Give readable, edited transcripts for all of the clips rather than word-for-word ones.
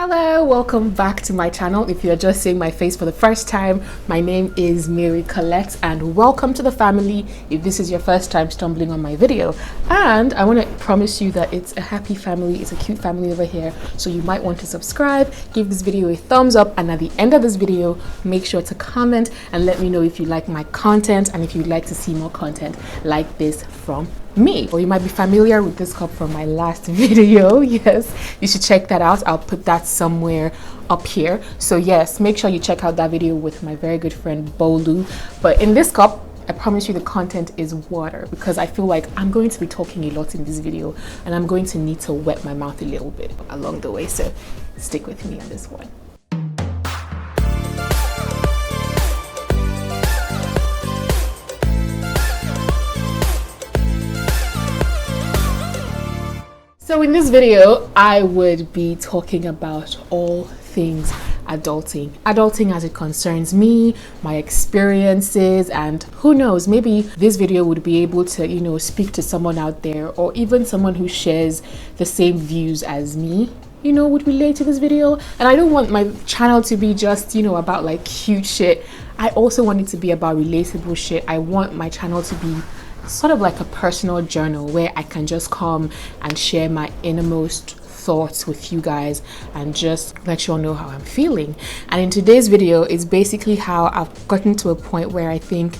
Hello, welcome back to my channel. If you're just seeing my face for the first time, my name is Marycolette and welcome to the family if this is your first time stumbling on my video. And I want to promise you that it's a happy family, it's a cute family over here, so you might want to subscribe, give this video a thumbs up, and at the end of this video make sure to comment and let me know if you like my content and if you'd like to see more content like this from me. Or you might be familiar with this cup from my last video. Yes, you should check that out. I'll put that somewhere up here. So yes, make sure you check out that video with my very good friend Bolu. But in this cup, I promise you the content is water because I feel like I'm going to be talking a lot in this video and I'm going to need to wet my mouth a little bit along the way, so stick with me on this one. So in this video, I would be talking about all things adulting. Adulting as it concerns me, my experiences, and who knows, maybe this video would be able to, speak to someone out there or even someone who shares the same views as me, would relate to this video. And I don't want my channel to be just, about like cute shit. I also want it to be about relatable shit. I want my channel to be sort of like a personal journal where I can just come and share my innermost thoughts with you guys and just let you all know how I'm feeling. And in today's video, it's basically how I've gotten to a point where I think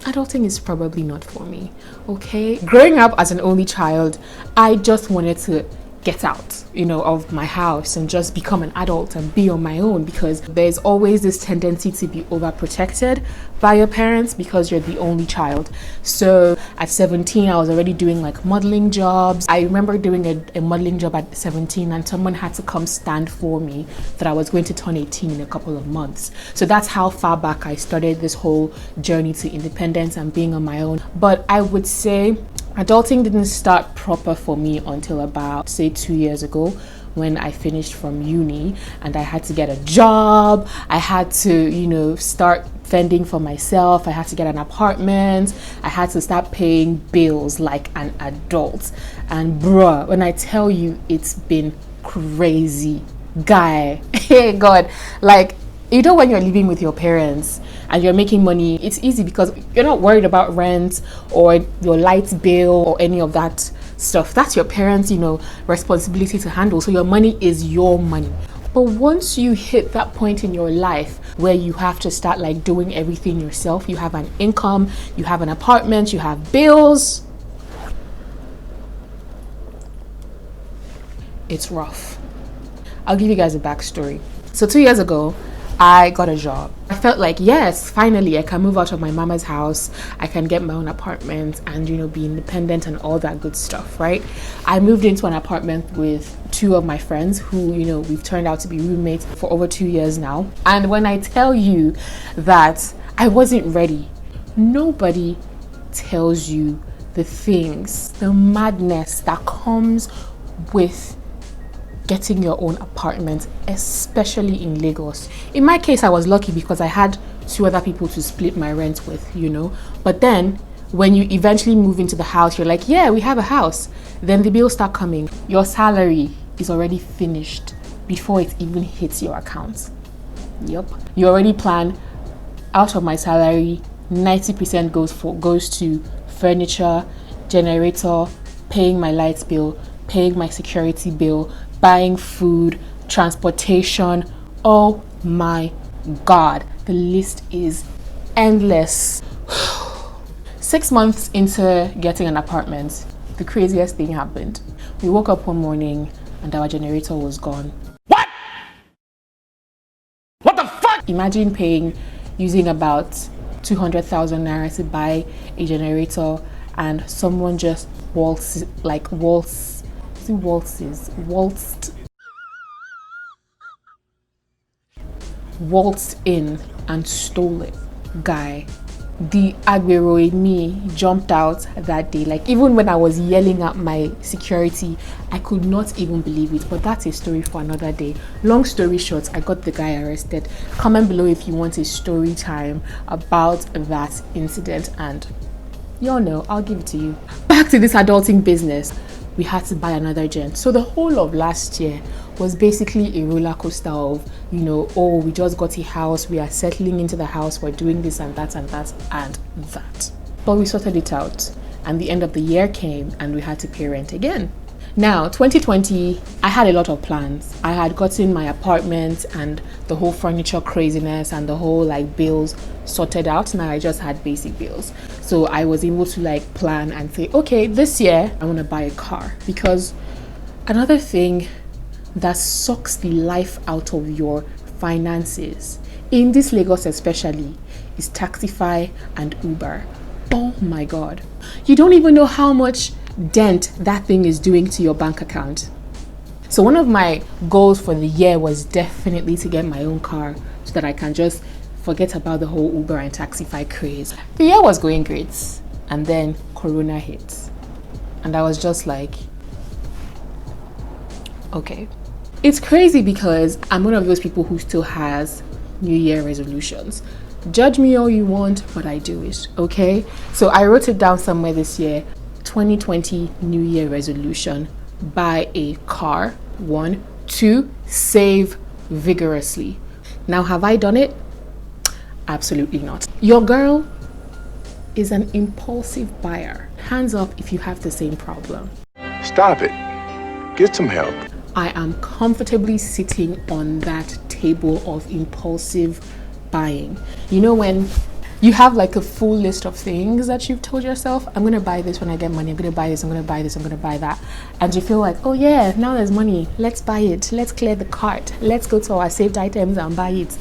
adulting is probably not for me. Okay, growing up as an only child, I just wanted to get out of my house and just become an adult and be on my own, because there's always this tendency to be overprotected by your parents because you're the only child. So at 17 I was already doing like modeling jobs. I remember doing a modeling job at 17 and someone had to come stand for me that I was going to turn 18 in a couple of months. So that's how far back I started this whole journey to independence and being on my own. But I would say adulting didn't start proper for me until about, say, 2 years ago when I finished from uni and I had to get a job. I had to, start fending for myself. I had to get an apartment. I had to start paying bills like an adult. And bruh, when I tell you, it's been crazy. Guy, hey God, like, when you're living with your parents and you're making money, it's easy because you're not worried about rent or your light bill or any of that stuff. That's your parents, responsibility to handle. So your money is your money. But once you hit that point in your life where you have to start like doing everything yourself, you have an income, you have an apartment, you have bills, it's rough. I'll give you guys a backstory. So 2 years ago, I got a job. I felt like, yes, finally I can move out of my mama's house. I can get my own apartment and, be independent and all that good stuff, right? I moved into an apartment with two of my friends who, we've turned out to be roommates for over 2 years now. And when I tell you that I wasn't ready, nobody tells you the things, the madness that comes with getting your own apartment, especially in Lagos. In my case, I was lucky because I had two other people to split my rent with, But then when you eventually move into the house, you're like, yeah, we have a house. Then the bills start coming. Your salary is already finished before it even hits your account. Yep. You already plan, out of my salary, 90% goes to furniture, generator, paying my light bill, paying my security bill, buying food, transportation. Oh my God, the list is endless. 6 months into getting an apartment, the craziest thing happened. We woke up one morning and our generator was gone. What the fuck? Imagine using about 200,000 naira to buy a generator and someone just waltzed in and stole it. Guy, the agbero in me jumped out that day. Like, even when I was yelling at my security, I could not even believe it. But that's a story for another day. Long story short, I got the guy arrested. Comment below if you want a story time about that incident, and y'all know I'll give it to you. Back to this adulting business. We had to buy another gen. So the whole of last year was basically a roller coaster of, you know, oh, we just got a house, we are settling into the house, we're doing this and that and that and that. But we sorted it out, and the end of the year came and we had to pay rent again. Now, 2020, I had a lot of plans. I had gotten my apartment and the whole furniture craziness and the whole like bills sorted out. Now I just had basic bills. So I was able to like plan and say, okay, this year I want to buy a car. Because another thing that sucks the life out of your finances, in this Lagos especially, is Taxify and Uber. Oh my God. You don't even know how much dent that thing is doing to your bank account. So one of my goals for the year was definitely to get my own car so that I can just forget about the whole Uber and Taxify craze. The year was going great, and then Corona hit, and I was just like, okay. It's crazy because I'm one of those people who still has New Year resolutions. Judge me all you want, but I do it, okay? So I wrote it down somewhere this year. 2020 New Year resolution: buy a car. 1, 2, save vigorously. Now, have I done it? Absolutely not. Your girl is an impulsive buyer. Hands up if you have the same problem. Stop it. Get some help. I am comfortably sitting on that table of impulsive buying. You know, when you have like a full list of things that you've told yourself, I'm gonna buy this when I get money, I'm gonna buy this, I'm gonna buy this, I'm gonna buy that, and you feel like, oh yeah, now there's money, let's buy it, let's clear the cart, let's go to our saved items and buy it.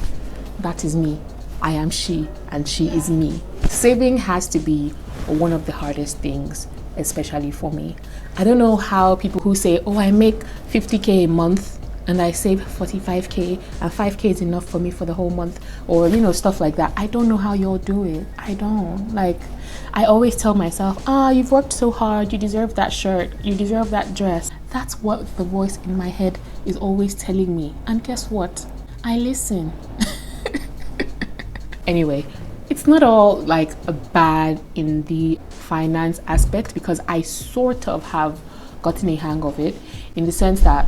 That is me. I am she, and she is me. Saving has to be one of the hardest things, especially for me. I don't know how people who say, oh, I make 50k a month and I save 45k and 5k is enough for me for the whole month, or you know, stuff like that. I don't know how y'all do it. I don't. Like, I always tell myself, you've worked so hard, you deserve that shirt, you deserve that dress. That's what the voice in my head is always telling me, and guess what? I listen. Anyway, it's not all like a bad in the finance aspect, because I sort of have gotten a hang of it, in the sense that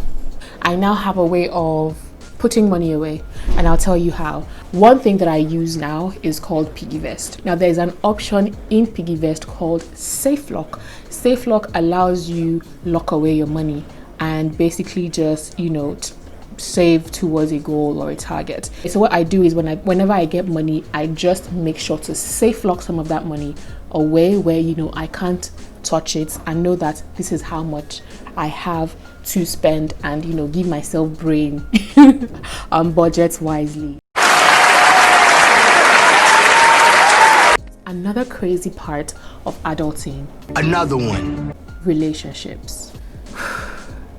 I now have a way of putting money away, and I'll tell you how. One thing that I use now is called PiggyVest. Now there's an option in PiggyVest called SafeLock. SafeLock allows you lock away your money and basically just, you know, save towards a goal or a target. So what I do is whenever I get money, I just make sure to safe lock some of that money away where, you know, I can't touch it, and know that this is how much I have to spend, and, you know, give myself brain budgets wisely. Another crazy part of adulting. Another one. Relationships.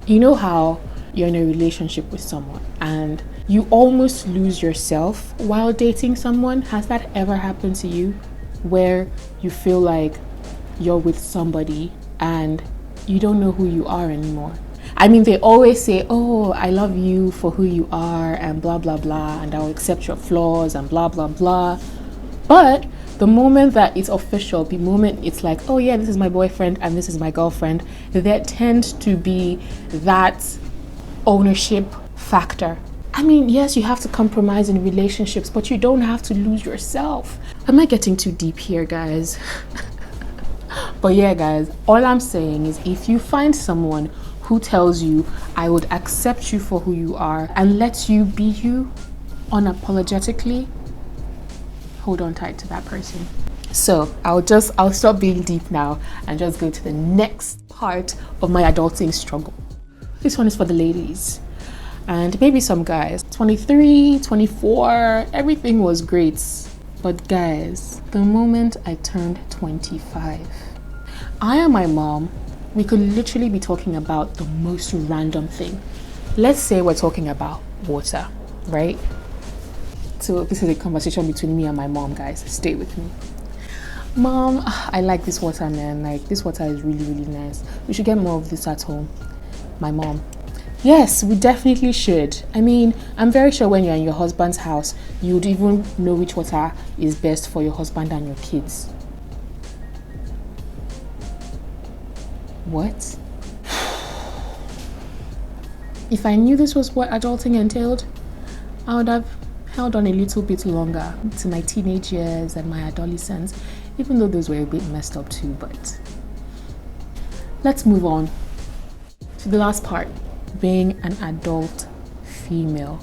You know how you're in a relationship with someone and you almost lose yourself while dating someone? Has that ever happened to you, where you feel like you're with somebody and you don't know who you are anymore? I mean, they always say, oh, I love you for who you are and blah blah blah, and I'll accept your flaws and blah blah blah. But the moment that it's official, the moment it's like, oh yeah, this is my boyfriend and this is my girlfriend, there tends to be that ownership factor. I mean, yes, you have to compromise in relationships, but you don't have to lose yourself. Am I getting too deep here, guys? But yeah, guys, all I'm saying is, if you find someone who tells you, I would accept you for who you are and let you be you unapologetically, hold on tight to that person. So I'll stop being deep now and just go to the next part of my adulting struggle. This one is for the ladies and maybe some guys. 23, 24, everything was great. But guys, the moment I turned 25, I and my mom, we could literally be talking about the most random thing. Let's say we're talking about water, right? So this is a conversation between me and my mom, guys. Stay with me. Mom, I like this water, man. Like, this water is really, really nice. We should get more of this at home. My mom, yes, we definitely should. I mean, I'm very sure when you're in your husband's house, you would even know which water is best for your husband and your kids. What? If I knew this was what adulting entailed, I would have held on a little bit longer to my teenage years and my adolescence, even though those were a bit messed up too. But let's move on to the last part, being an adult female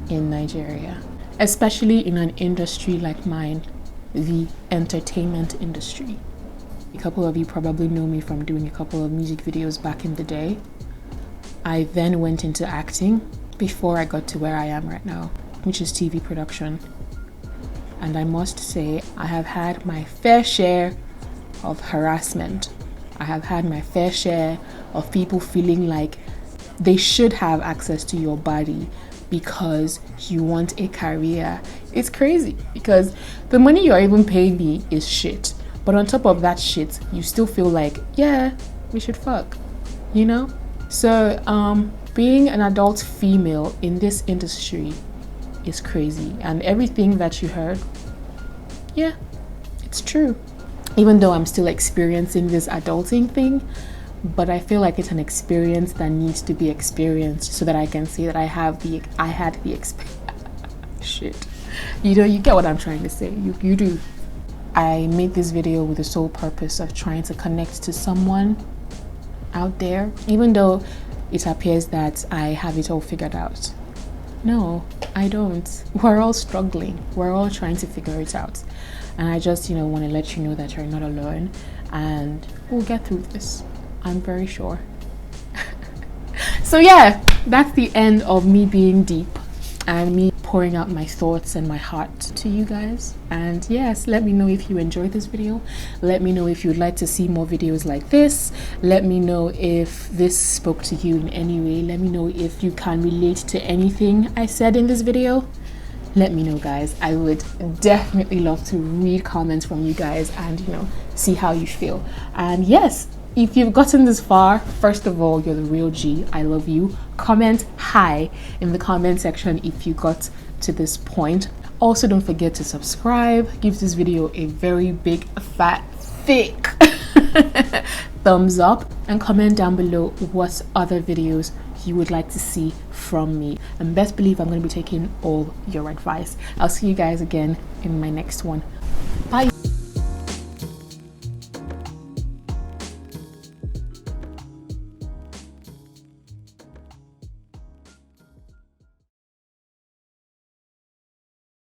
in Nigeria, especially in an industry like mine, the entertainment industry. A couple of you probably know me from doing a couple of music videos back in the day. I then went into acting before I got to where I am right now, which is TV production. And I must say, I have had my fair share of harassment. I have had my fair share of people feeling like they should have access to your body because you want a career. It's crazy because the money you're even paying me is shit. But on top of that shit, you still feel like, yeah, we should fuck, you know? So, being an adult female in this industry is crazy. And everything that you heard, yeah, it's true. Even though I'm still experiencing this adulting thing, but I feel like it's an experience that needs to be experienced so that I can say that I had the experience. Shit. You know, you get what I'm trying to say. You do. I made this video with the sole purpose of trying to connect to someone out there, even though it appears that I have it all figured out. No, I don't. We're all struggling. We're all trying to figure it out. And I just, want to let you know that you're not alone and we'll get through this. I'm very sure. So yeah, that's the end of me being deep and me pouring out my thoughts and my heart to you guys. And yes, let me know if you enjoyed this video. Let me know if you'd like to see more videos like this. Let me know if this spoke to you in any way. Let me know if you can relate to anything I said in this video. Let me know, guys. I would definitely love to read comments from you guys and see how you feel. And yes, if you've gotten this far, first of all, you're the real G. I love you. Comment hi in the comment section if you got to this point. Also, don't forget to subscribe. Give this video a very big, fat, thick thumbs up and comment down below what other videos you would like to see from me. And best believe I'm going to be taking all your advice. I'll see you guys again in my next one. Bye.